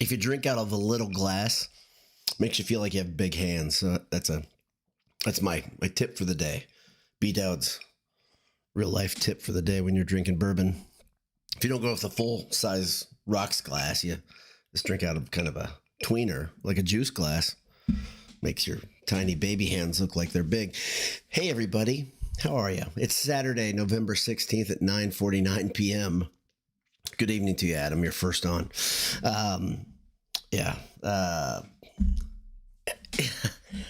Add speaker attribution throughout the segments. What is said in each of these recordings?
Speaker 1: If you drink out of a little glass, makes you feel like you have big hands. So that's my tip for the day. B Dowd's real life tip for the day when you're drinking bourbon. If you don't go with a full size rocks glass, you just drink out of kind of a tweener, like a juice glass. Makes your tiny baby hands look like they're big. Hey everybody, how are you? It's Saturday, November 16th at 9:49 p.m. Good evening to you, Adam. You're first on.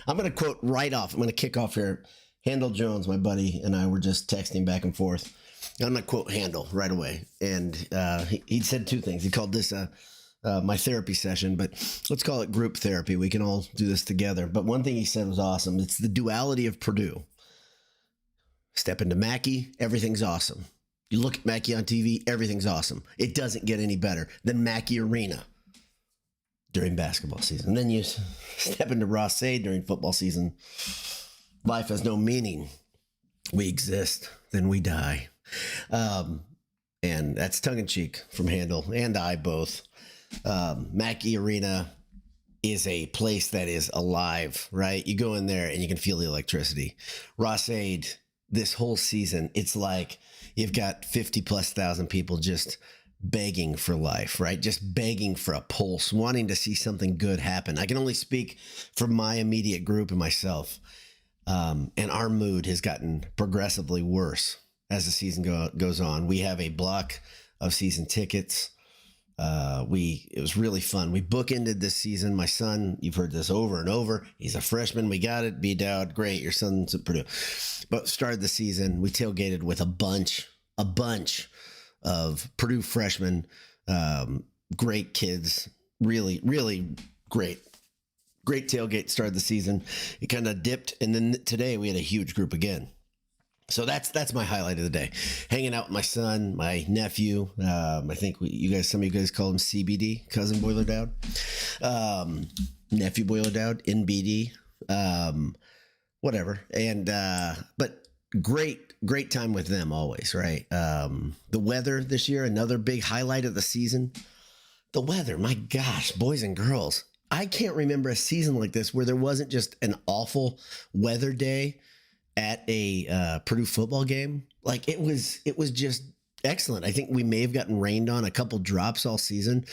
Speaker 1: I'm going to quote right off. I'm going to kick off here. Handel Jones, my buddy, and I were just texting back and forth. I'm going to quote Handel right away. And he said two things. He called this my therapy session, but let's call it group therapy. We can all do this together. But one thing he said was awesome. It's the duality of Purdue. Step into Mackey, everything's awesome. You look at Mackey on TV, everything's awesome. It doesn't get any better than Mackey Arena during basketball season. And then you step into Ross-Ade during football season. Life has no meaning. We exist, then we die. And that's tongue-in-cheek from Handel and I both. Mackey Arena is a place that is alive, right? You go in there and you can feel the electricity. Ross-Ade, this whole season, it's like you've got 50,000+ people just begging for life, right? Just begging for a pulse, wanting to see something good happen. I can only speak for my immediate group and myself. And our mood has gotten progressively worse as the season goes on. We have a block of season tickets. It was really fun. We bookended this season. My son, you've heard this over and over. He's a freshman. We got it. B Dowd, great. Your son's at Purdue. But started the season. We tailgated with a bunch of Purdue freshmen, great kids, really, really great tailgate started the season. It kind of dipped, and then today we had a huge group again. So that's my highlight of the day. Hanging out with my son, my nephew. I think some of you guys call him CBD, cousin Boiler Dowd, nephew Boiler Dowd, NBD, whatever. And but great time with them always, right? The weather this year, another big highlight of the season. The weather, my gosh, boys and girls. I can't remember a season like this where there wasn't just an awful weather day at a Purdue football game. Like it was just excellent. I think we may have gotten rained on, a couple drops all season.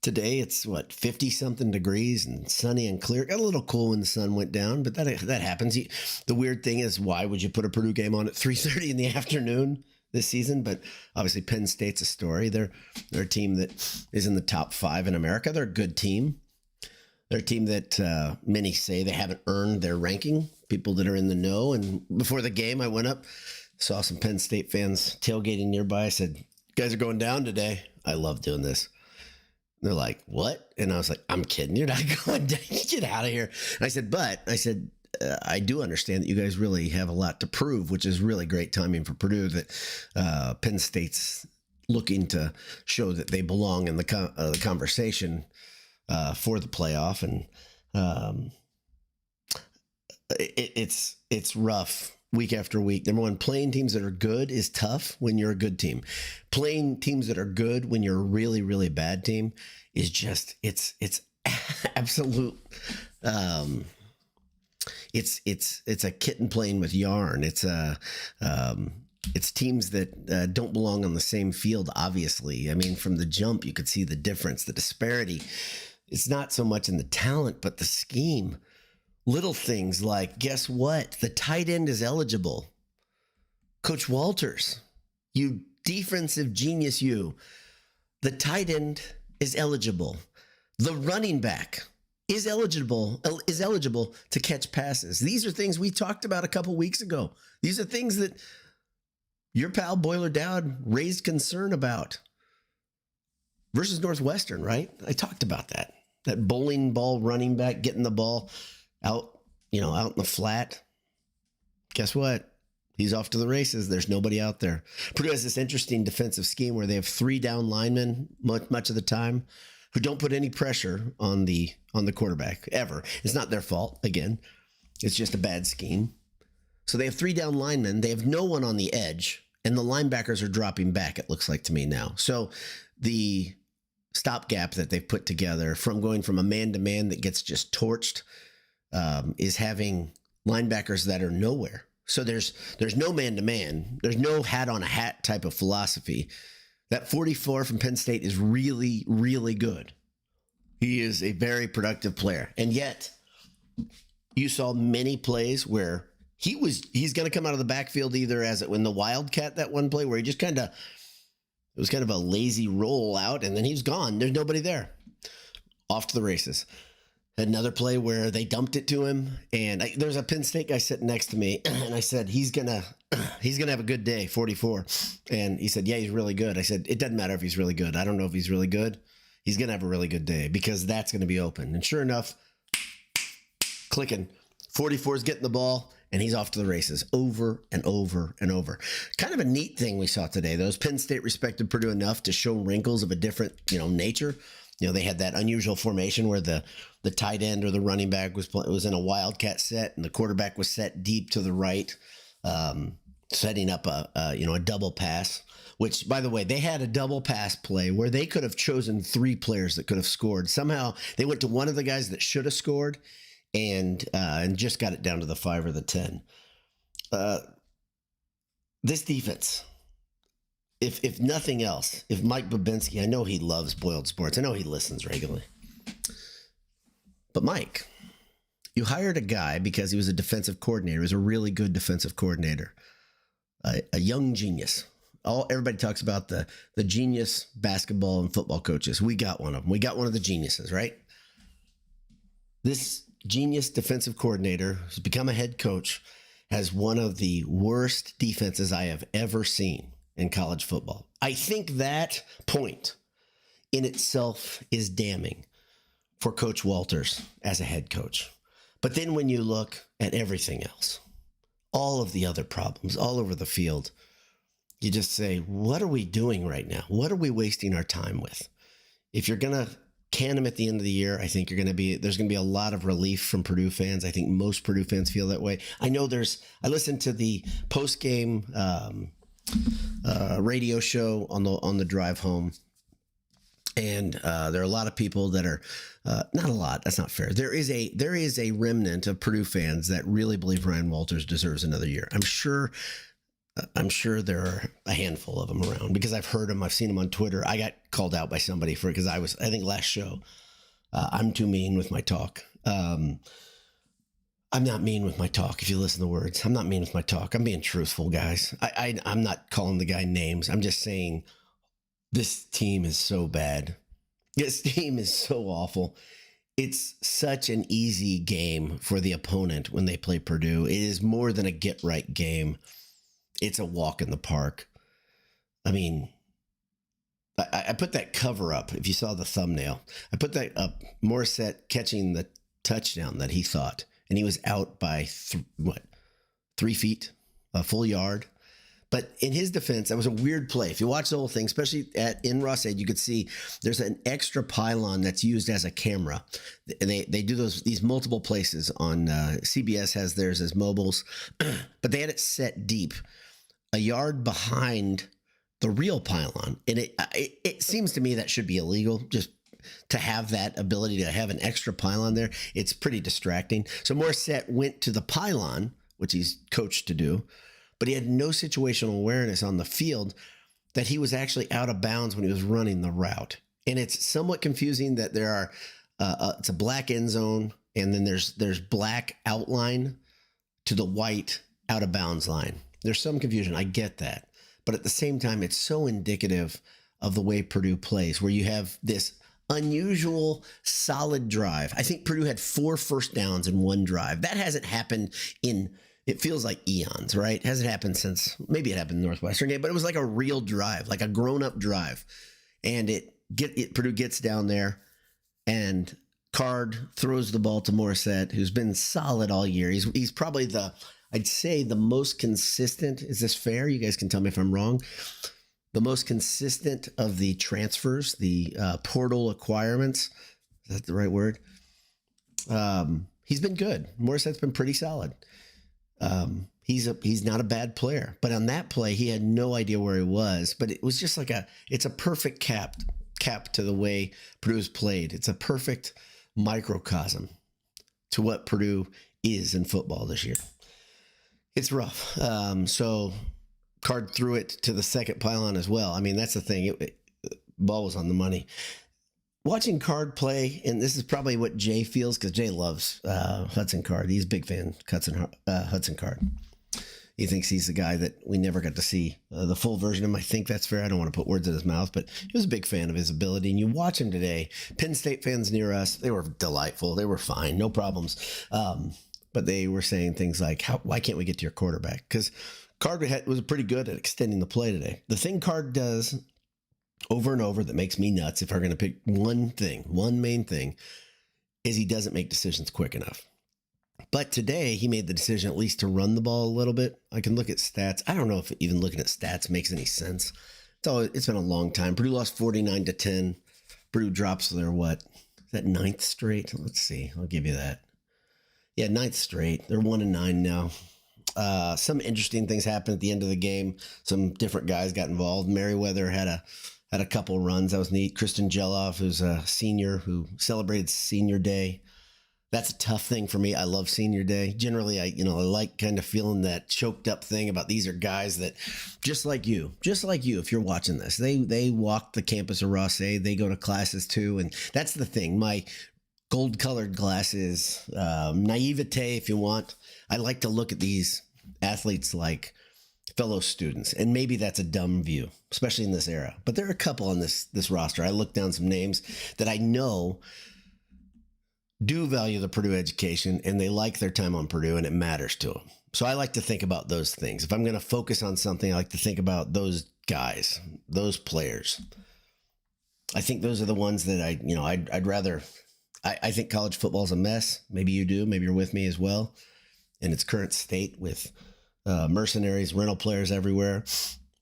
Speaker 1: Today it's 50 something degrees and sunny and clear. Got a little cool when the sun went down, but that happens. The weird thing is, why would you put a Purdue game on at 3:30 in the afternoon this season? But obviously Penn State's a story. They're a team that is in the top 5 in America. They're a good team. They're a team that many say they haven't earned their ranking, people that are in the know. And before the game, I went up, saw some Penn State fans tailgating nearby. I said, "You guys are going down today." I love doing this. And they're like, "What?" And I was like, "I'm kidding. You're not going down. Get out of here." And I said, I do understand that you guys really have a lot to prove, which is really great timing for Purdue, that Penn State's looking to show that they belong in the conversation for the playoff. And it's rough week after week. Number one, playing teams that are good is tough when you're a good team. Playing teams that are good when you're a really, really bad team is just, it's absolute, it's a kitten playing with yarn. It's teams that don't belong on the same field, obviously. I mean, from the jump, you could see the difference, the disparity. It's not so much in the talent, but the scheme. Little things like, guess what? The tight end is eligible. Coach Walters, you defensive genius, you. The tight end is eligible. The running back is eligible to catch passes. These are things we talked about a couple weeks ago. These are things that your pal Boiler Dowd raised concern about. Versus Northwestern, right? I talked about that. That bowling ball running back getting the ball out in the flat. Guess what? He's off to the races. There's nobody out there. Purdue has this interesting defensive scheme where they have 3 down linemen much of the time who don't put any pressure on the quarterback ever. It's not their fault. Again, it's just a bad scheme. So they have 3 down linemen. They have no one on the edge, and the linebackers are dropping back, it looks like to me now. So the stopgap that they've put together from going from a man-to-man that gets just torched is having linebackers that are nowhere. So there's no man-to-man. There's no hat-on-a-hat type of philosophy. That 44 from Penn State is really, really good. He is a very productive player. And yet, you saw many plays where he's going to come out of the backfield either as in the Wildcat, that one play where he just it was kind of a lazy roll out, and then he's gone. There's nobody there. Off to the races. Another play where they dumped it to him, and there's a Penn State guy sitting next to me, and I said, he's gonna have a good day, 44. And he said, yeah, he's really good. I said, it doesn't matter if he's really good. I don't know if he's really good. He's gonna have a really good day because that's gonna be open. And sure enough, clicking, 44 is getting the ball, and he's off to the races over and over and over. Kind of a neat thing we saw today. Those Penn State respected Purdue enough to show wrinkles of a different, nature. They had that unusual formation where the tight end or the running back was in a wildcat set, and the quarterback was set deep to the right, setting up a double pass. Which, by the way, they had a double pass play where they could have chosen 3 players that could have scored. Somehow they went to one of the guys that should have scored, and just got it down to the 5 or the 10. This defense. If nothing else, if Mike Babinski, I know he loves Boiled Sports. I know he listens regularly. But Mike, you hired a guy because he was a defensive coordinator. He was a really good defensive coordinator. A young genius. Everybody talks about the genius basketball and football coaches. We got one of them. We got one of the geniuses, right? This genius defensive coordinator who's become a head coach has one of the worst defenses I have ever seen in college football. I think that point in itself is damning for Coach Walters as a head coach. But then when you look at everything else, all of the other problems all over the field, you just say, what are we doing right now? What are we wasting our time with? If you're going to can him at the end of the year, I think there's going to be a lot of relief from Purdue fans. I think most Purdue fans feel that way. I know I listened to the post-game radio show on the drive home, and there are a lot of people that are not a lot. That's not fair. There is a remnant of Purdue fans that really believe Ryan Walters deserves another year. I'm sure there are a handful of them around because I've heard them. I've seen them on Twitter. I got called out by somebody because I think last show, I'm too mean with my talk. I'm not mean with my talk. If you listen to the words, I'm not mean with my talk. I'm being truthful, guys. I'm not calling the guy names. I'm just saying this team is so bad. This team is so awful. It's such an easy game for the opponent when they play Purdue. It is more than a get-right game. It's a walk in the park. I mean, I put that cover up. If you saw the thumbnail, I put that up. Morissette catching the touchdown that he thought, and he was out by 3 feet, a full yard. But in his defense, that was a weird play. If you watch the whole thing, especially in Ross-Ade, you could see there's an extra pylon that's used as a camera. And they do these multiple places on CBS has theirs as mobiles, but they had it set deep, a yard behind the real pylon. And it seems to me that should be illegal, just to have that ability to have an extra pylon there. It's pretty distracting. So Morissette went to the pylon, which he's coached to do, but he had no situational awareness on the field that he was actually out of bounds when he was running the route. And it's somewhat confusing that there are, it's a black end zone, and then there's black outline to the white out of bounds line. There's some confusion. I get that. But at the same time, it's so indicative of the way Purdue plays, where you have this unusual solid drive. I think Purdue had 4 first downs in one drive. That hasn't happened it feels like eons, right? It hasn't happened since, maybe it happened in the Northwestern game, but it was like a real drive, like a grown-up drive. And Purdue gets down there, and Card throws the ball to Morissette, who's been solid all year. He's probably I'd say the most consistent. Is this fair? You guys can tell me if I'm wrong. The most consistent of the transfers, the portal acquirements. Is that the right word? He's been good. Morissette's been pretty solid. He's not a bad player, but on that play, he had no idea where he was, but it was just it's a perfect cap to the way Purdue's played. It's a perfect microcosm to what Purdue is in football this year. It's rough. So Card threw it to the second pylon as well. I mean, that's the thing. Ball was on the money. Watching Card play, and this is probably what Jay feels, because Jay loves Hudson Card. He's a big fan of Hudson Card. He thinks he's the guy that we never got to see the full version of him. I think that's fair. I don't want to put words in his mouth, but he was a big fan of his ability. And you watch him today. Penn State fans near us, they were delightful. They were fine, no problems. But they were saying things like, why can't we get to your quarterback? Because Card was pretty good at extending the play today. The thing Card does over and over that makes me nuts, if I'm going to pick one main thing, is he doesn't make decisions quick enough. But today he made the decision at least to run the ball a little bit. I can look at stats. I don't know if even looking at stats makes any sense. It's been a long time. Purdue lost 49-10. Purdue drops their is that 9th straight? Let's see. I'll give you that. Yeah, 9th straight. They're 1-9 now. Some interesting things happened at the end of the game. Some different guys got involved. Merriweather had a couple runs. That was neat. Kristen Jelloff, who's a senior who celebrated senior day. That's a tough thing for me. I love senior day. Generally, I like kind of feeling that choked up thing about these are guys that just like you, if you're watching this, they walk the campus of Ross-Ade. They go to classes too. And that's the thing. My gold colored glasses, naivete, if you want. I like to look at these athletes like fellow students. And maybe that's a dumb view, especially in this era. But there are a couple on this roster. I looked down some names that I know do value the Purdue education, and they like their time on Purdue, and it matters to them. So I like to think about those things. If I'm going to focus on something, I like to think about those guys, those players. I think those are the ones that I'd rather. I think college football is a mess. Maybe you do. Maybe you're with me as well. In its current state with mercenaries, rental players everywhere.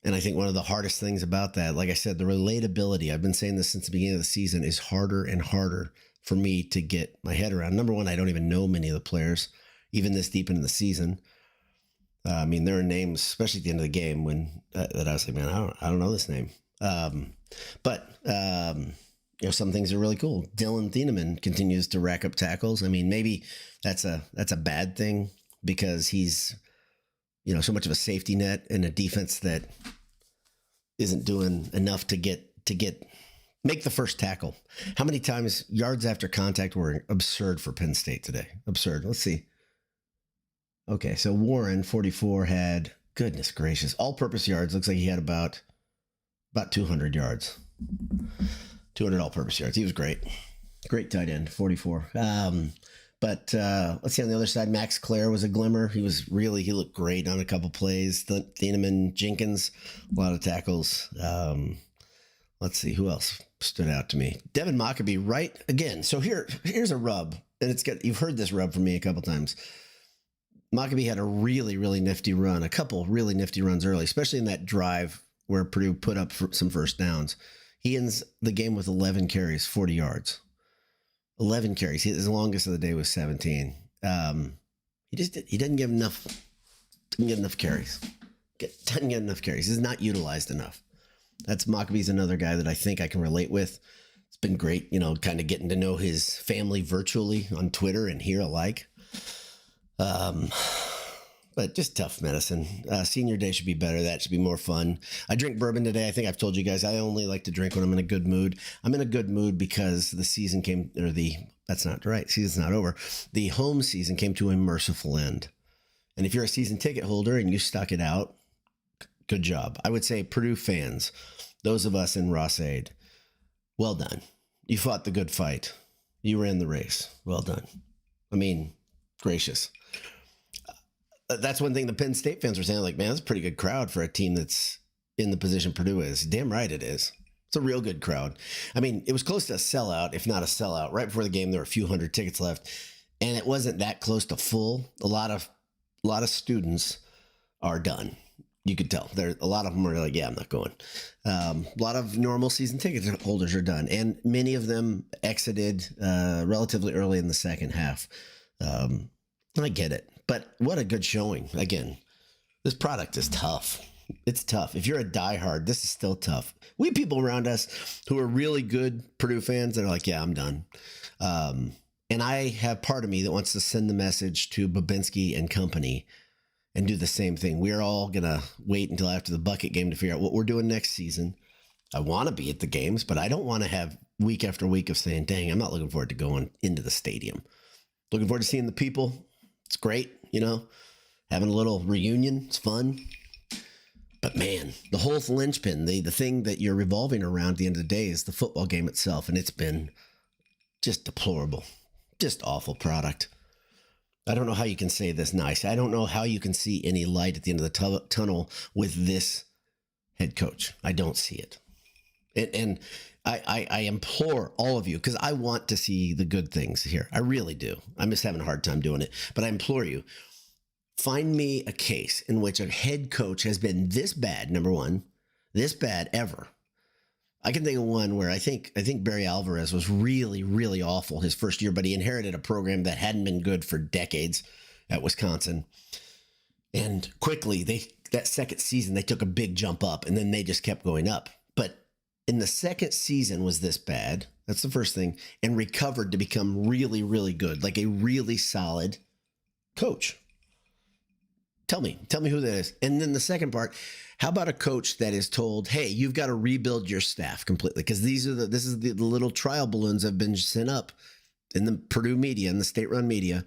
Speaker 1: And I think one of the hardest things about that, like I said, the relatability, I've been saying this since the beginning of the season, is harder and harder for me to get my head around. Number one, I don't even know many of the players, even this deep into the season. I mean, there are names, especially at the end of the game, when that I was like, man, I don't know this name. But some things are really cool. Dylan Thieneman continues to rack up tackles. I mean, maybe that's a bad thing because he's, so much of a safety net in a defense that isn't doing enough to make the first tackle. How many times yards after contact were absurd for Penn State today? Absurd. Let's see. Okay, so Warren, 44, had, goodness gracious, all-purpose yards. Looks like he had about 200 yards. 200 all-purpose yards. He was great. Great tight end, 44. But let's see on the other side, Max Clare was a glimmer. He looked great on a couple plays. Thieneman, Jenkins, a lot of tackles. Let's see who else stood out to me. Devin Mackey, right again. So here's a rub, and you've heard this rub from me a couple times. Mackey had a really, really nifty run, a couple really nifty runs early, especially in that drive where Purdue put up some first downs. He ends the game with 11 carries, 40 yards. 11 carries. His longest of the day was 17. He didn't get enough carries. Doesn't get enough carries. He's not utilized enough. That's Maccabey's another guy that I think I can relate with. It's been great, kind of getting to know his family virtually on Twitter and here alike. But just tough medicine. Senior day should be better. That should be more fun. I drink bourbon today. I think I've told you guys I only like to drink when I'm in a good mood. I'm in a good mood because the season that's not right. Season's not over. The home season came to a merciful end. And if you're a season ticket holder and you stuck it out, good job. I would say Purdue fans, those of us in Ross-Ade, well done. You fought the good fight. You ran the race. Well done. I mean, gracious. That's one thing the Penn State fans were saying, like, man, that's a pretty good crowd for a team that's in the position Purdue is. Damn right it is. It's a real good crowd. I mean, it was close to a sellout, if not a sellout. Right before the game, there were a few hundred tickets left, and it wasn't that close to full. A lot of students are done. You could tell. A lot of them are like, yeah, I'm not going. A lot of normal season ticket holders are done, and many of them exited relatively early in the second half. I get it. But what a good showing. Again, this product is tough. It's tough. If you're a diehard, this is still tough. We have people around us who are really good Purdue fans that are like, yeah, I'm done. And I have part of me that wants to send the message to Babinski and company and do the same thing. We're all going to wait until after the bucket game to figure out what we're doing next season. I want to be at the games, but I don't want to have week after week of saying, dang, I'm not looking forward to going into the stadium. Looking forward to seeing the people. It's great, having a little reunion. It's fun. But man, the whole linchpin, the thing that you're revolving around at the end of the day is the football game itself. And it's been just deplorable, just awful product. I don't know how you can say this nice. I don't know how you can see any light at the end of the tunnel with this head coach. I don't see it. And I implore all of you, because I want to see the good things here. I really do. I'm just having a hard time doing it. But I implore you, find me a case in which a head coach has been this bad, number one, this bad ever. I can think of one where I think Barry Alvarez was really, really awful his first year, but he inherited a program that hadn't been good for decades at Wisconsin. And quickly, that second season, they took a big jump up, and then they just kept going up. But in the second season was this bad. That's the first thing. And recovered to become really, really good, like a really solid coach. Tell me who that is. And then the second part, how about a coach that is told, hey, you've got to rebuild your staff completely? Because this is the little trial balloons that have been sent up in the Purdue media and the state-run media,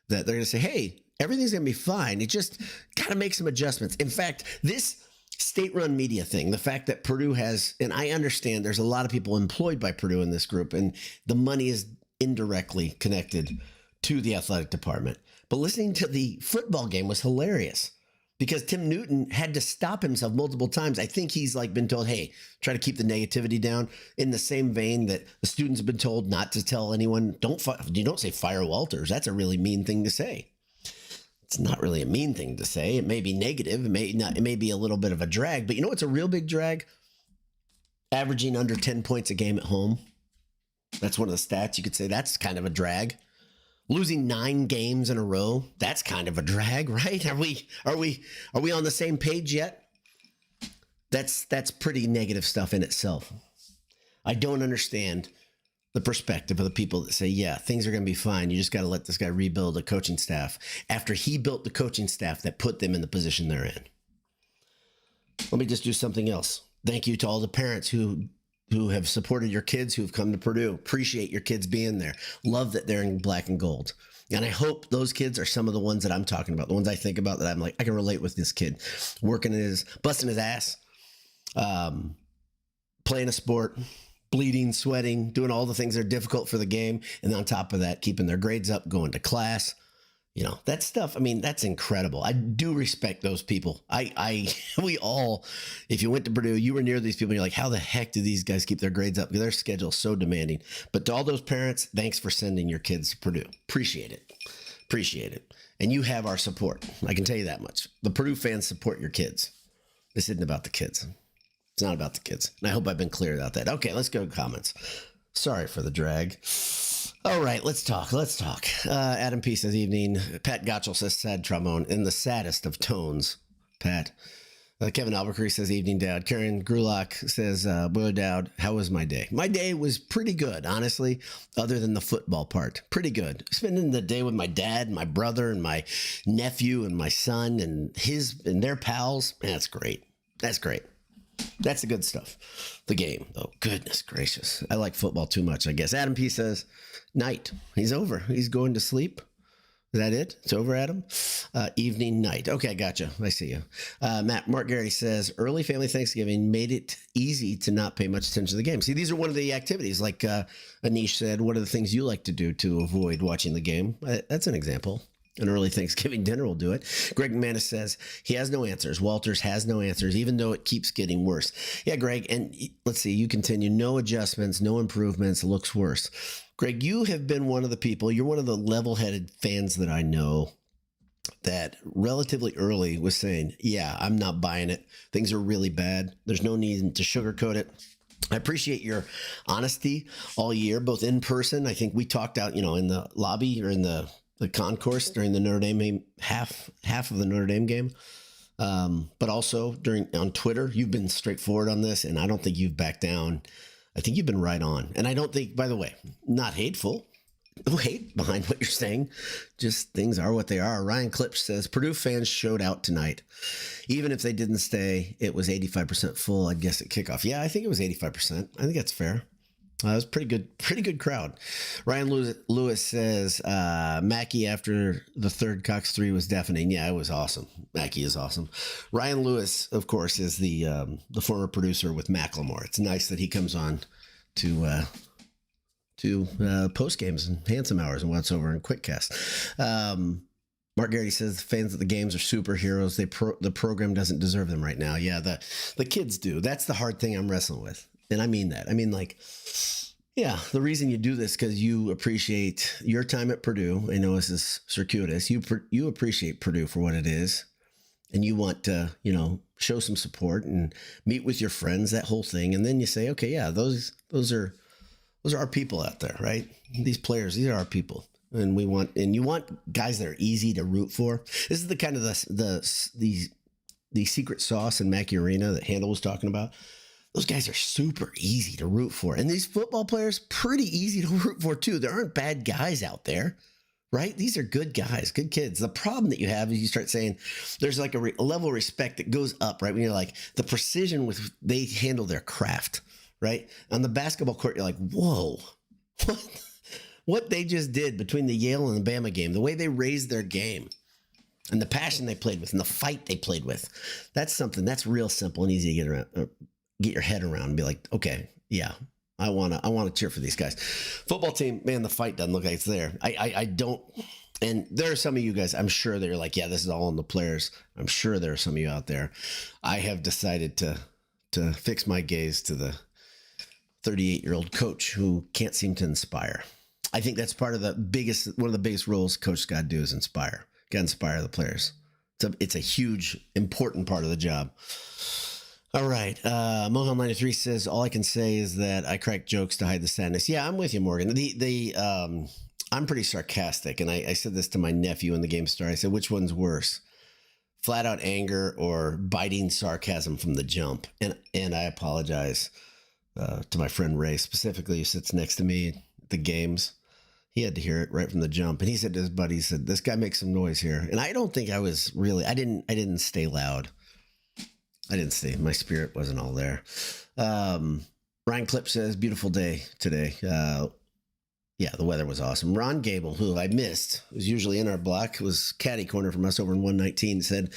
Speaker 1: that they're going to say, hey, everything's going to be fine. It just got to make some adjustments. In fact, this state-run media thing, the fact that Purdue has, and I understand there's a lot of people employed by Purdue in this group, and the money is indirectly connected to the athletic department. But listening to the football game was hilarious because Tim Newton had to stop himself multiple times. I think he's been told, hey, try to keep the negativity down, in the same vein that the students have been told not to tell anyone, don't say fire Walters. That's a really mean thing to say. It's not really a mean thing to say. It may be negative. It may be a little bit of a drag, but you know what's a real big drag? Averaging under 10 points a game at home. That's one of the stats. You could say that's kind of a drag. Losing 9 games in a row, that's kind of a drag, right? Are we on the same page yet? That's pretty negative stuff in itself. I don't understand the perspective of the people that say, yeah, things are going to be fine. You just got to let this guy rebuild a coaching staff after he built the coaching staff that put them in the position they're in. Let me just do something else. Thank you to all the parents who have supported your kids who've come to Purdue. Appreciate your kids being there. Love that they're in black and gold. And I hope those kids are some of the ones that I'm talking about, the ones I think about that I'm like, I can relate with this kid. Busting his ass, playing a sport, bleeding, sweating, doing all the things that are difficult for the game. And on top of that, keeping their grades up, going to class. That stuff, that's incredible. I do respect those people. We all, if you went to Purdue, you were near these people, and you're like, how the heck do these guys keep their grades up? Because their schedule is so demanding. But to all those parents, thanks for sending your kids to Purdue. Appreciate it. And you have our support. I can tell you that much. The Purdue fans support your kids. This isn't about the kids. It's not about the kids. And I hope I've been clear about that. Okay, let's go to comments. Sorry for the drag. All right, let's talk. Adam P. says, evening. Pat Gotchel says, sad trombone in the saddest of tones. Pat. Kevin Albuquerque says, evening, Dad. Karen Grulock says, Boy, Dad, how was my day? My day was pretty good, honestly, other than the football part. Pretty good. Spending the day with my dad, and my brother, and my nephew, and my son, and their pals. Man, that's great. That's the good stuff. The game, though. Goodness gracious. I like football too much, I guess. Adam P. says, night. He's over. He's going to sleep. Is that it? It's over, Adam? Evening, night. Okay, gotcha. I see you. Mark Garrity says, early family Thanksgiving made it easy to not pay much attention to the game. See, these are one of the activities. Like Anish said, what are the things you like to do to avoid watching the game? That's an example. An early Thanksgiving dinner will do it. Greg Manis says he has no answers. Walters has no answers, even though it keeps getting worse. Yeah, Greg, and let's see, you continue. No adjustments, no improvements, looks worse. Greg, you have been one of the people, you're one of the level-headed fans that I know that relatively early was saying, yeah, I'm not buying it. Things are really bad. There's no need to sugarcoat it. I appreciate your honesty all year, both in person. I think we talked out, in the lobby or in the concourse during the Notre Dame game, half of the Notre Dame game. But also on Twitter, you've been straightforward on this, and I don't think you've backed down. I think you've been right on. And I don't think, by the way, not hateful. No hate behind what you're saying. Just things are what they are. Ryan Klipsch says, Purdue fans showed out tonight. Even if they didn't stay, it was 85% full, I'd guess, at kickoff. Yeah, I think it was 85%. I think that's fair. It was pretty good crowd. Ryan Lewis says, Mackey after the third Cox 3 was deafening. Yeah, it was awesome. Mackey is awesome. Ryan Lewis, of course, is the former producer with Macklemore. It's nice that he comes on to post games and handsome hours and what's over in QuickCast. Mark Garrity says the fans of the games are superheroes. The program doesn't deserve them right now. Yeah, the kids do. That's the hard thing I'm wrestling with. And I mean that. I mean, like, yeah, the reason you do this because you appreciate your time at Purdue. I know this is circuitous. You appreciate Purdue for what it is, and you want to, show some support and meet with your friends, that whole thing. And then you say, okay, yeah, those are our people out there, right? These players, these are our people, and you want guys that are easy to root for. This is the kind of the secret sauce in Mackey Arena that Handel was talking about. Those guys are super easy to root for. And these football players, pretty easy to root for too. There aren't bad guys out there, right? These are good guys, good kids. The problem that you have is you start saying there's like a level of respect that goes up, right? When you're like the precision with they handle their craft, right? On the basketball court, you're like, whoa, what they just did between the Yale and the Bama game, the way they raised their game and the passion they played with and the fight they played with. That's something that's real simple and easy to get around. Get your head around and be like, okay, yeah, I want to cheer for these guys. Football team, man, the fight doesn't look like it's there. I don't, and there are some of you guys, I'm sure that you're like, yeah, this is all on the players. I'm sure there are some of you out there. I have decided to fix my gaze to the 38-year-old coach who can't seem to inspire. I think that's one of the biggest roles coach got to do is inspire. Got to inspire the players. It's a huge, important part of the job. All right. Mohel93 says, all I can say is that I crack jokes to hide the sadness. Yeah, I'm with you, Morgan. I'm pretty sarcastic, and I said this to my nephew when the game started. I said, which one's worse? Flat out anger or biting sarcasm from the jump? And I apologize to my friend Ray, specifically, who sits next to me at the games. He had to hear it right from the jump. And he said to his buddy, he said, this guy makes some noise here. And I don't think I was really, I didn't stay loud. I didn't stay. My spirit wasn't all there. Ryan Klipsch says, beautiful day today. Yeah, the weather was awesome. Ron Gable, who I missed, was usually in our block, was caddy corner from us over in 119, said,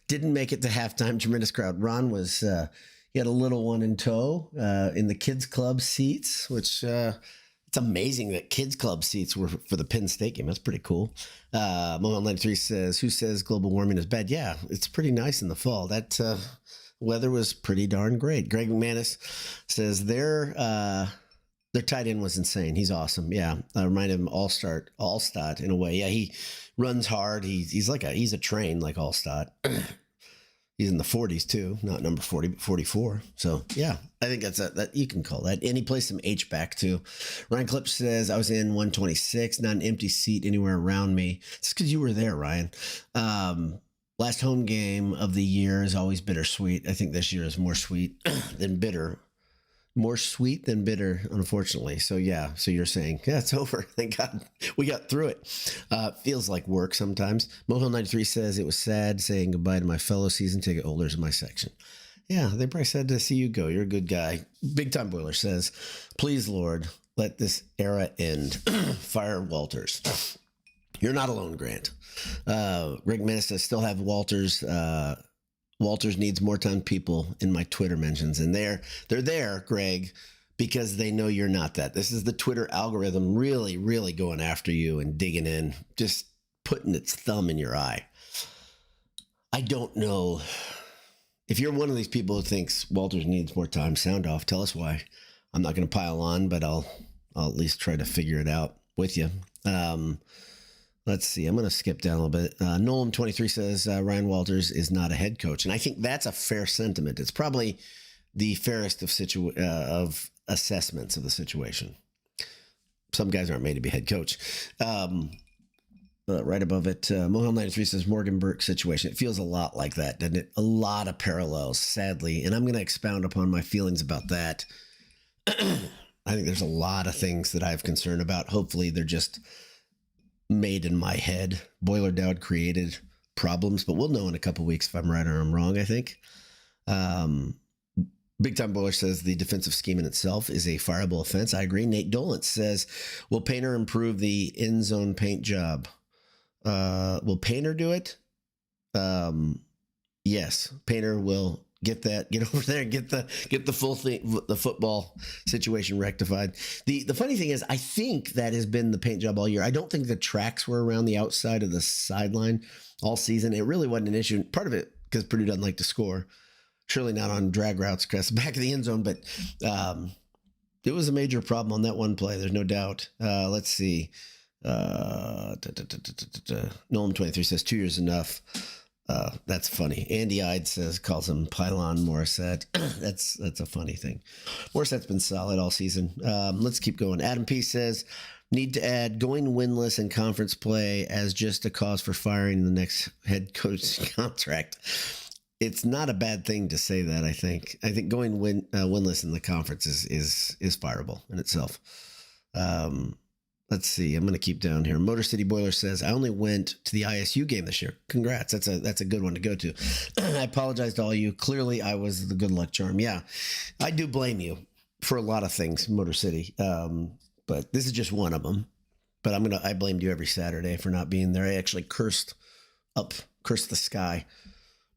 Speaker 1: didn't make it to halftime. Tremendous crowd. Ron was, he had a little one in tow in the kids club seats, which it's amazing that kids club seats were for the Penn State game. That's pretty cool. Mohel93 says, who says global warming is bad? Yeah, it's pretty nice in the fall. That weather was pretty darn great. Greg McManus says their tight end was insane. He's awesome. Yeah, I remind him Allstott in a way. Yeah, he runs hard. He's a train like Allstott. He's in the 40s too, not number 40, but 44. So yeah, I think that's that you can call that. And he plays some H back too. Ryan Klipsch says I was in 126, not an empty seat anywhere around me. It's because you were there, Ryan. Last home game of the year is always bittersweet. I think this year is more sweet than bitter. More sweet than bitter, unfortunately. So yeah, so you're saying, yeah, it's over. Thank God we got through it. Feels like work sometimes. Mohel93 says it was sad saying goodbye to my fellow season ticket holders in my section. Yeah, they probably said to see you go. You're a good guy. Big Time Boiler says, please, Lord, let this era end. Fire Walters. You're not alone, Grant. Greg Menace says, still have Walters. Walters needs more time people in my Twitter mentions. And they're there, Greg, because they know you're not that. This is the Twitter algorithm really, really going after you and digging in, just putting its thumb in your eye. I don't know. If you're one of these people who thinks Walters needs more time, sound off. Tell us why. I'm not going to pile on, but I'll at least try to figure it out with you. Let's see. I'm going to skip down a little bit. Nolan23 says Ryan Walters is not a head coach. And I think that's a fair sentiment. It's probably the fairest of assessments of the situation. Some guys aren't made to be head coach. right above it, Mohel 93 says Morgan Burke situation. It feels a lot like that, doesn't it? A lot of parallels, sadly. And I'm going to expound upon my feelings about that. I think there's a lot of things that I have concern about. Hopefully, they're just made in my head. Boiler Dowd created problems, but we'll know in a couple weeks if I'm right or I'm wrong, I think. Big Time Boiler says the defensive scheme in itself is a fireable offense. I agree. Nate Dolance says, will Painter improve the end zone paint job? Will Painter do it? Yes, Painter will get over there and get the full thing, the football situation rectified. The funny thing is, I think that has been the paint job all year. I don't think the tracks were around the outside of the sideline all season. It really wasn't an issue. Part of it because Purdue doesn't like to score. Surely not on drag routes across the back of the end zone, but it was a major problem on that one play. There's no doubt. Let's see. Nolan 23 says 2 years enough. That's funny. Andy Ide calls him Pylon Morissette. that's a funny thing. Morissette's been solid all season. Let's keep going. Adam P says, need to add going winless in conference play as just a cause for firing the next head coach contract. It's not a bad thing to say that. I think going winless in the conference is fireable in itself. Let's see. I'm going to keep down here. Motor City Boiler says, I only went to the ISU game this year. Congrats. That's a good one to go to. I apologize to all you. Clearly, I was the good luck charm. Yeah, I do blame you for a lot of things, Motor City. But this is just one of them. But I blamed you every Saturday for not being there. I actually cursed the sky.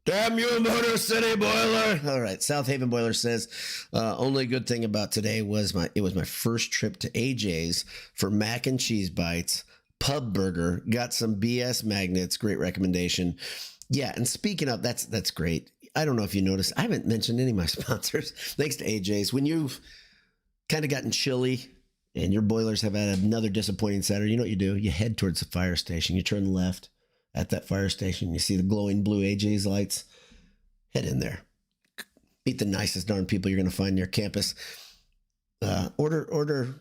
Speaker 1: Damn you, Motor City Boiler! All right, South Haven Boiler says, only good thing about today was it was my first trip to AJ's for mac and cheese bites, pub burger, got some BS magnets, great recommendation. Yeah, and speaking of, that's great. I don't know if you noticed, I haven't mentioned any of my sponsors. Thanks to AJ's. When you've kind of gotten chilly and your boilers have had another disappointing Saturday, you know what you do? You head towards the fire station. You turn left. At that fire station, you see the glowing blue AJ's lights. Head in there. Meet the nicest darn people you're going to find near campus. Order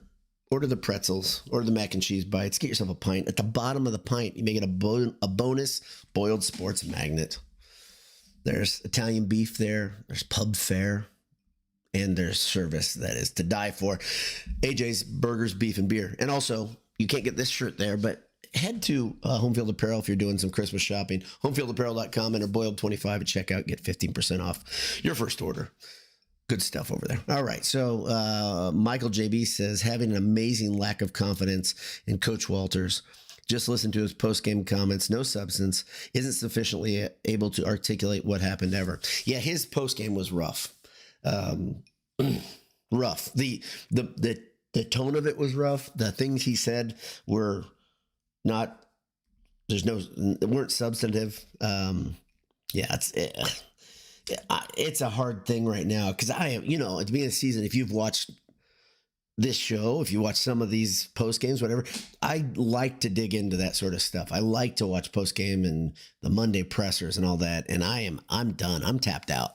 Speaker 1: the pretzels. Order the mac and cheese bites. Get yourself a pint. At the bottom of the pint, you may get a bonus boiled sports magnet. There's Italian beef there. There's pub fare. And there's service that is to die for. AJ's Burgers, Beef, and Beer. And also, you can't get this shirt there, but head to Homefield Apparel if you're doing some Christmas shopping. Homefieldapparel.com, enter boiled25 at checkout. Get 15% off your first order. Good stuff over there. All right. So Michael JB says, having an amazing lack of confidence in Coach Walters. Just listen to his post-game comments. No substance. Isn't sufficiently able to articulate what happened ever. Yeah, his post-game was rough. Rough. The tone of it was rough. The things he said were not, they weren't substantive. It's a hard thing right now because at the beginning of the season, if you've watched this show, if you watch some of these post games, whatever, I like to dig into that sort of stuff. I like to watch post game and the Monday pressers and all that. And I'm done. I'm tapped out.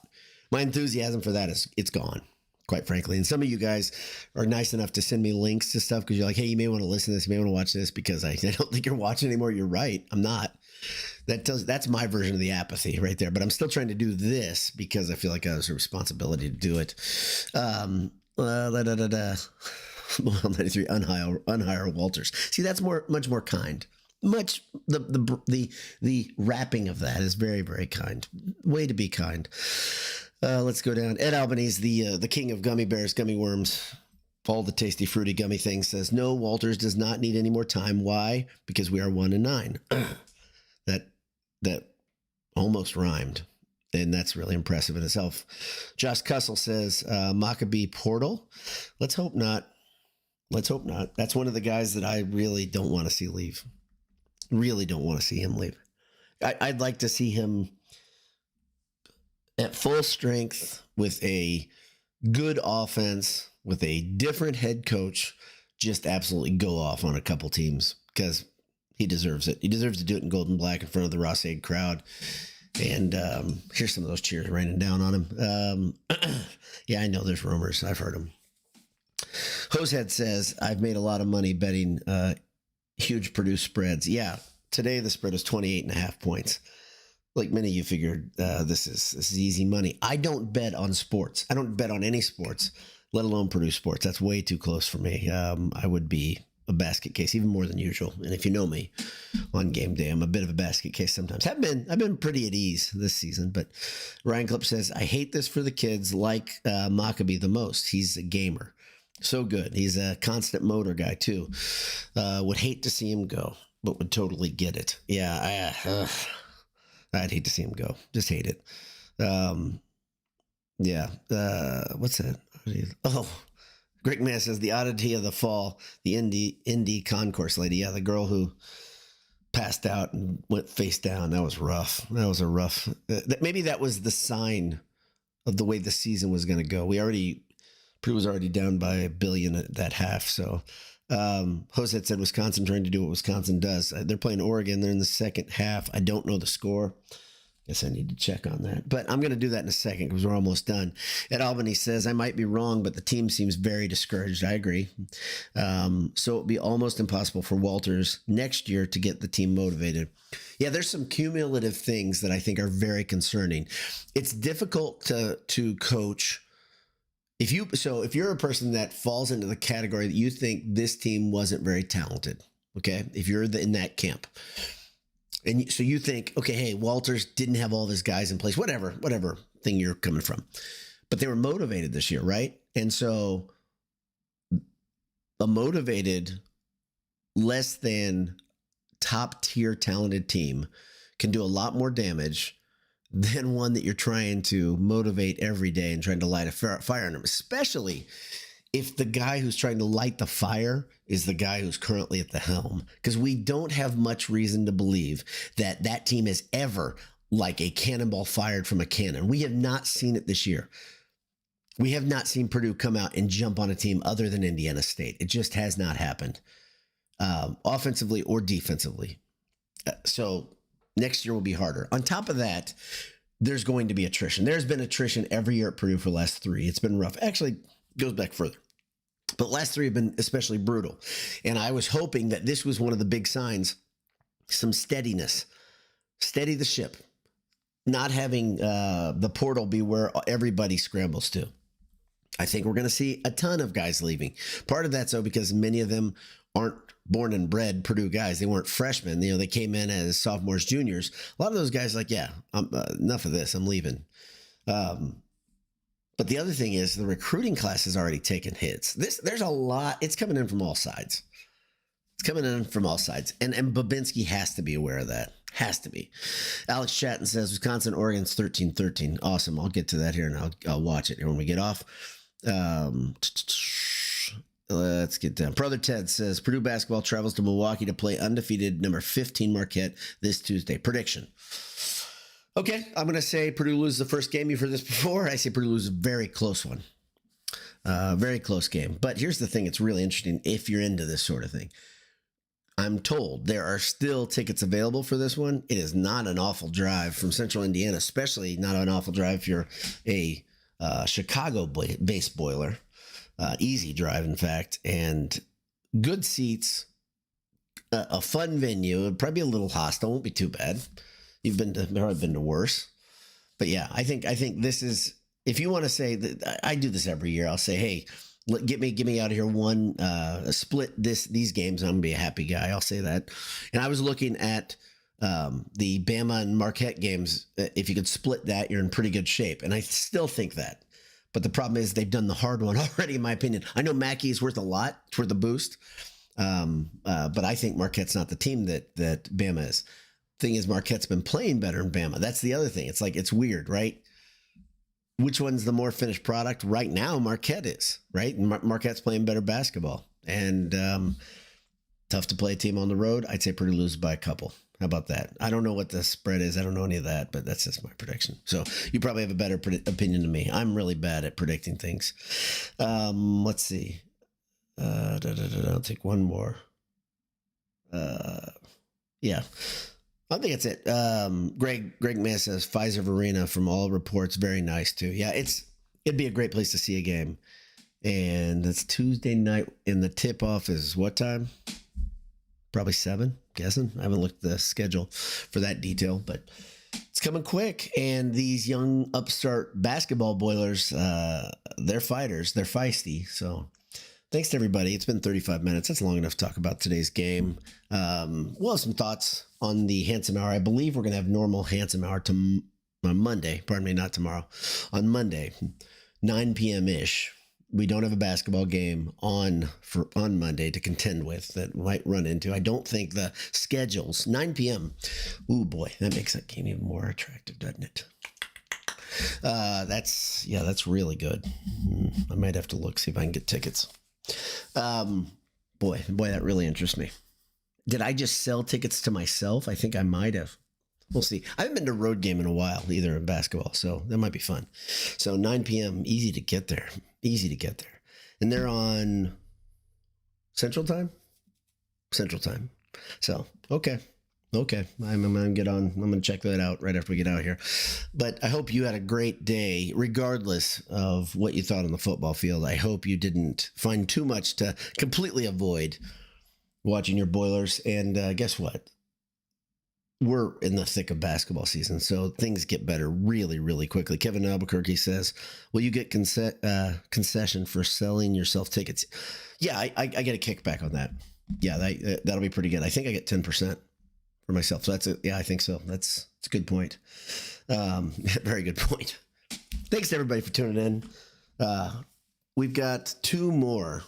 Speaker 1: My enthusiasm for that it's gone, quite frankly. And some of you guys are nice enough to send me links to stuff because you're like, hey, you may want to listen to this, you may want to watch this because I don't think you're watching anymore. You're right. I'm not. That's my version of the apathy right there. But I'm still trying to do this because I feel like I have a responsibility to do it. 93 unhire Walters. See, that's much more kind. Much the wrapping of that is very, very kind. Way to be kind. Let's go down. Ed Albanese, the king of gummy bears, gummy worms, all the tasty, fruity, gummy things, says, no, Walters does not need any more time. Why? Because we are 1-9. That almost rhymed. And that's really impressive in itself. Josh Cussell says, Maccabee portal. Let's hope not. Let's hope not. That's one of the guys that I really don't want to see leave. Really don't want to see him leave. I'd like to see him at full strength with a good offense, with a different head coach, just absolutely go off on a couple teams because he deserves it. He deserves to do it in gold and black in front of the Ross-Ade crowd. And here's some of those cheers raining down on him. Yeah, I know there's rumors. I've heard them. Hosehead says, I've made a lot of money betting huge Purdue spreads. Yeah, Today the spread is 28.5 points. Like many of you figured, this is easy money. I don't bet on sports. I don't bet on any sports, let alone Purdue sports. That's way too close for me. I would be a basket case, even more than usual. And if you know me on game day, I'm a bit of a basket case sometimes. I've been pretty at ease this season. But Ryan Clip says, I hate this for the kids like Mackey the most. He's a gamer. So good. He's a constant motor guy too. Would hate to see him go, but would totally get it. Yeah, I'd hate to see him go. Just hate it. Yeah. What's that? Oh, Greg Man says the oddity of the fall, the Indy concourse lady. Yeah, the girl who passed out and went face down. That was rough. That was a rough. Maybe that was the sign of the way the season was going to go. Purdue was already down by $1 billion at that half. So Jose said Wisconsin trying to do what Wisconsin does. They're playing Oregon. They're in the second half. I don't know the score. Guess I need to check on that. But I'm going to do that in a second because we're almost done. Ed Albany says, I might be wrong, but the team seems very discouraged. I agree. So it would be almost impossible for Walters next year to get the team motivated. Yeah, there's some cumulative things that I think are very concerning. It's difficult to coach. If you're a person that falls into the category that you think this team wasn't very talented, okay, if you're in that camp, and so you think, okay, hey, Walters didn't have all of his guys in place, whatever thing you're coming from, but they were motivated this year, right? And so a motivated, less than top tier talented team can do a lot more damage than one that you're trying to motivate every day and trying to light a fire under them, especially if the guy who's trying to light the fire is the guy who's currently at the helm. Because we don't have much reason to believe that that team is ever like a cannonball fired from a cannon. We have not seen it this year. We have not seen Purdue come out and jump on a team other than Indiana State. It just has not happened, offensively or defensively. So next year will be harder. On top of that, there's going to be attrition. There's been attrition every year at Purdue for the last 3. It's been rough. Actually, it goes back further. But last 3 have been especially brutal. And I was hoping that this was one of the big signs, some steadiness, steady the ship, not having the portal be where everybody scrambles to. I think we're going to see a ton of guys leaving. Part of that's though because many of them aren't born and bred Purdue guys. They weren't freshmen. They came in as sophomores, juniors. A lot of those guys like, yeah, I'm enough of this. I'm leaving. But the other thing is the recruiting class has already taken hits. There's a lot. It's coming in from all sides. It's coming in from all sides. And Babinski has to be aware of that. Has to be. Alex Chatton says Wisconsin, Oregon's 13-13. Awesome. I'll get to that here and I'll watch it here when we get off. Let's get down. Brother Ted says Purdue basketball travels to Milwaukee to play undefeated number 15 Marquette this Tuesday. Prediction. Okay, I'm going to say Purdue loses the first game. You've heard this before. I say Purdue loses a very close one. Very close game. But here's the thing. It's really interesting if you're into this sort of thing. I'm told there are still tickets available for this one. It is not an awful drive from Central Indiana, especially not an awful drive if you're a Chicago-based boiler. Easy drive, in fact, and good seats, a fun venue. It'd probably be a little hostile. Won't be too bad. You've probably been to worse, but yeah, I think this is. If you want to say that, I do this every year. I'll say, hey, get me out of here. Split these games. I'm gonna be a happy guy. I'll say that. And I was looking at the Bama and Marquette games. If you could split that, you're in pretty good shape. And I still think that. But the problem is they've done the hard one already, in my opinion. I know Mackey is worth a lot. It's worth a boost. But I think Marquette's not the team that Bama is. Thing is, Marquette's been playing better than Bama. That's the other thing. It's weird, right? Which one's the more finished product? Right now, Marquette is, right? And Marquette's playing better basketball. And tough to play a team on the road. I'd say Purdue loses by a couple. How about that? I don't know what the spread is. I don't know any of that, but that's just my prediction. So you probably have a better opinion than me. I'm really bad at predicting things. Let's see. I'll take one more. Yeah. I think that's it. Greg Mass says Pfizer Arena from all reports. Very nice too. Yeah, it'd be a great place to see a game. And it's Tuesday night and the tip off is what time? probably 7, guessing. I haven't looked at the schedule for that detail, but it's coming quick. And these young upstart basketball Boilers, they're fighters. They're feisty. So thanks to everybody. It's been 35 minutes. That's long enough to talk about today's game. We'll have some thoughts on the Handsome Hour. I believe we're going to have normal Handsome Hour on Monday. Pardon me, not tomorrow. On Monday, 9 p.m.-ish. We don't have a basketball game on Monday to contend with that might run into. I don't think the schedules, 9 p.m. Ooh, boy, that makes that game even more attractive, doesn't it? That's really good. I might have to look, see if I can get tickets. Boy, that really interests me. Did I just sell tickets to myself? I think I might have. We'll see. I haven't been to a road game in a while, either in basketball, so that might be fun. So 9 p.m., easy to get there. And they're on Central Time? Central Time. So, okay. I'm going to get on. I'm going to check that out right after we get out here. But I hope you had a great day, regardless of what you thought on the football field. I hope you didn't find too much to completely avoid watching your Boilers. And guess what? We're in the thick of basketball season, so things get better really, really quickly. Kevin Albuquerque says, will you get concession for selling yourself tickets? Yeah, I get a kickback on that. Yeah, that'll be pretty good. I think I get 10% for myself. So that's it. Yeah, I think so. That's a good point. Very good point. Thanks to everybody for tuning in. We've got two more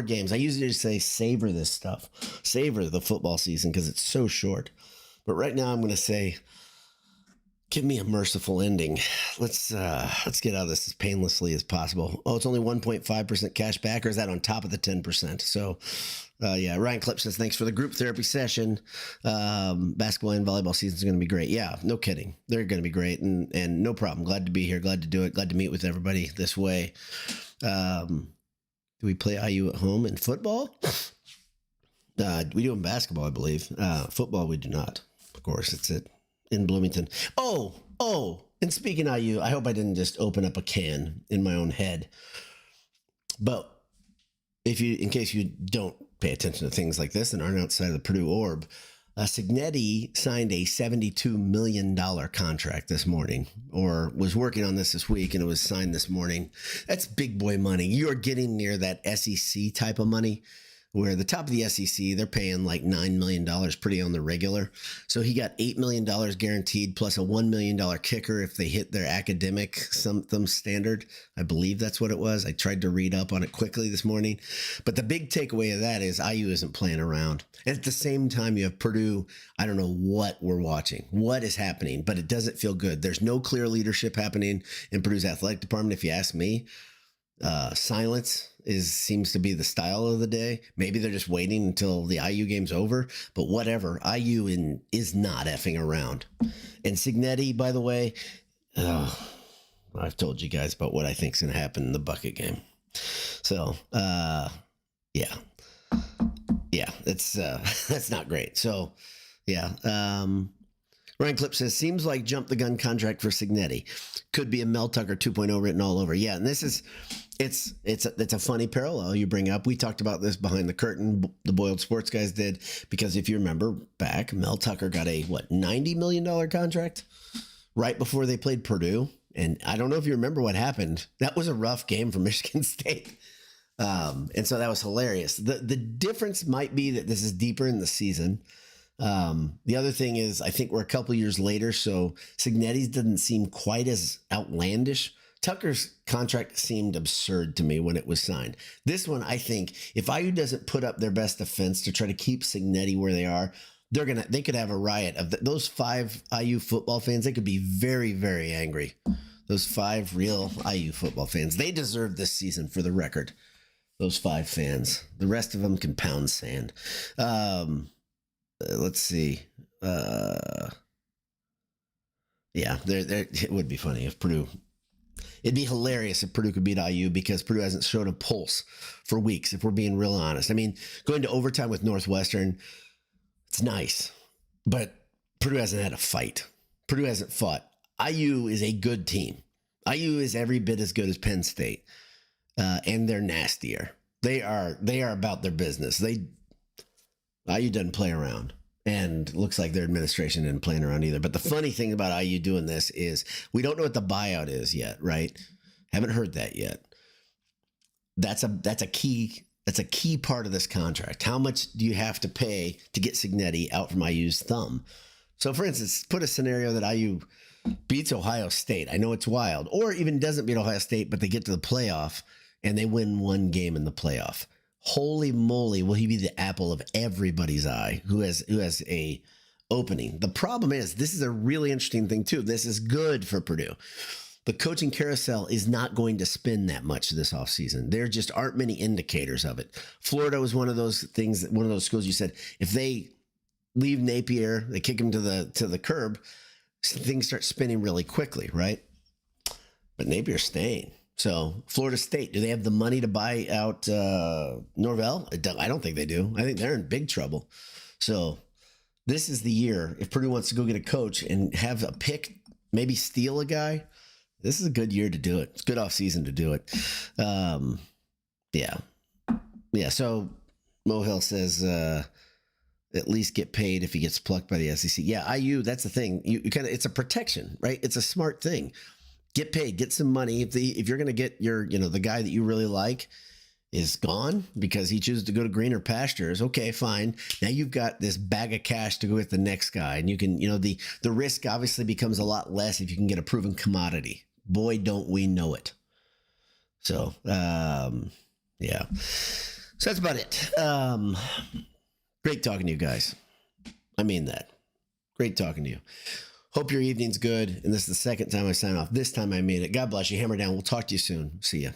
Speaker 1: games. I usually just say savor this stuff. Savor the football season because it's so short. But right now I'm going to say, give me a merciful ending. Let's get out of this as painlessly as possible. Oh, it's only 1.5% cash back, or is that on top of the 10%? So, yeah, Ryan Clip says, thanks for the group therapy session. Basketball and volleyball season is going to be great. Yeah, no kidding. They're going to be great, and no problem. Glad to be here. Glad to do it. Glad to meet with everybody this way. Do we play IU at home in football? We do in basketball, I believe. Football, we do not. Of course, it's in Bloomington. Oh, and speaking of IU, I hope I didn't just open up a can in my own head. But in case you don't pay attention to things like this and aren't outside of the Purdue orb, Signetti signed a $72 million contract this morning, or was working on this week, and it was signed this morning. That's big boy money. You are getting near that SEC type of money, where the top of the SEC, they're paying like $9 million pretty on the regular. So he got $8 million guaranteed plus a $1 million kicker if they hit their academic something standard. I believe that's what it was. I tried to read up on it quickly this morning. But the big takeaway of that is IU isn't playing around. And at the same time, you have Purdue. I don't know what we're watching, what is happening, but it doesn't feel good. There's no clear leadership happening in Purdue's athletic department, if you ask me. Silence seems to be the style of the day. Maybe they're just waiting until the IU game's over, but whatever. IU is not effing around. And Signetti, by the way, I've told you guys about what I think is going to happen in the bucket game. So, yeah, that's not great. So, yeah. Ryan Clip says, seems like jump the gun contract for Signetti. Could be a Mel Tucker 2.0 written all over. Yeah, and this is, it's a funny parallel you bring up. We talked about this behind the curtain. The Boiled Sports guys did, because if you remember back, Mel Tucker got a, $90 million contract right before they played Purdue. And I don't know if you remember what happened. That was a rough game for Michigan State. And so that was hilarious. The difference might be that this is deeper in the season. The other thing is, I think we're a couple years later, so Signetti's doesn't seem quite as outlandish. Tucker's contract seemed absurd to me when it was signed. This one, I think, if IU doesn't put up their best defense to try to keep Signetti where they are, they could have a riot of those 5 IU football fans. They could be very, very angry. Those 5 real IU football fans. They deserve this season, for the record. Those 5 fans. The rest of them can pound sand. Let's see. Yeah, it would be funny if Purdue. It'd be hilarious if Purdue could beat IU, because Purdue hasn't shown a pulse for weeks, if we're being real honest. I mean, going to overtime with Northwestern, it's nice, but Purdue hasn't had a fight. Purdue hasn't fought. IU is a good team. IU is every bit as good as Penn State, and they're nastier. They are about their business. IU doesn't play around. And looks like their administration isn't playing around either. But the funny thing about IU doing this is we don't know what the buyout is yet, right? Haven't heard that yet. That's a key part of this contract. How much do you have to pay to get Cignetti out from IU's thumb? So, for instance, put a scenario that IU beats Ohio State. I know it's wild. Or even doesn't beat Ohio State, but they get to the playoff and they win one game in the playoff. Holy moly, will he be the apple of everybody's eye who has a opening? The problem is, this is a really interesting thing too. This is good for Purdue. The coaching carousel is not going to spin that much this offseason. There just aren't many indicators of it. Florida was one of those things, one of those schools you said, if they leave Napier, they kick him to the curb, things start spinning really quickly, right? But Napier's staying. So Florida State, do they have the money to buy out Norvell? I don't think they do. I think they're in big trouble. So this is the year. If Purdue wants to go get a coach and have a pick, maybe steal a guy, this is a good year to do it. It's a good off season to do it. Yeah. So Mohill says at least get paid if he gets plucked by the SEC. Yeah, IU. That's the thing. You kind of, it's a protection, right? It's a smart thing. Get paid, get some money. If you're going to get the guy that you really like is gone because he chooses to go to greener pastures. Okay, fine. Now you've got this bag of cash to go with the next guy, and you can, the risk obviously becomes a lot less if you can get a proven commodity. Boy, don't we know it. So, yeah. So that's about it. Great talking to you guys. I mean that. Great talking to you. Hope your evening's good. And this is the second time I sign off. This time I made it. God bless you. Hammer down. We'll talk to you soon. See ya.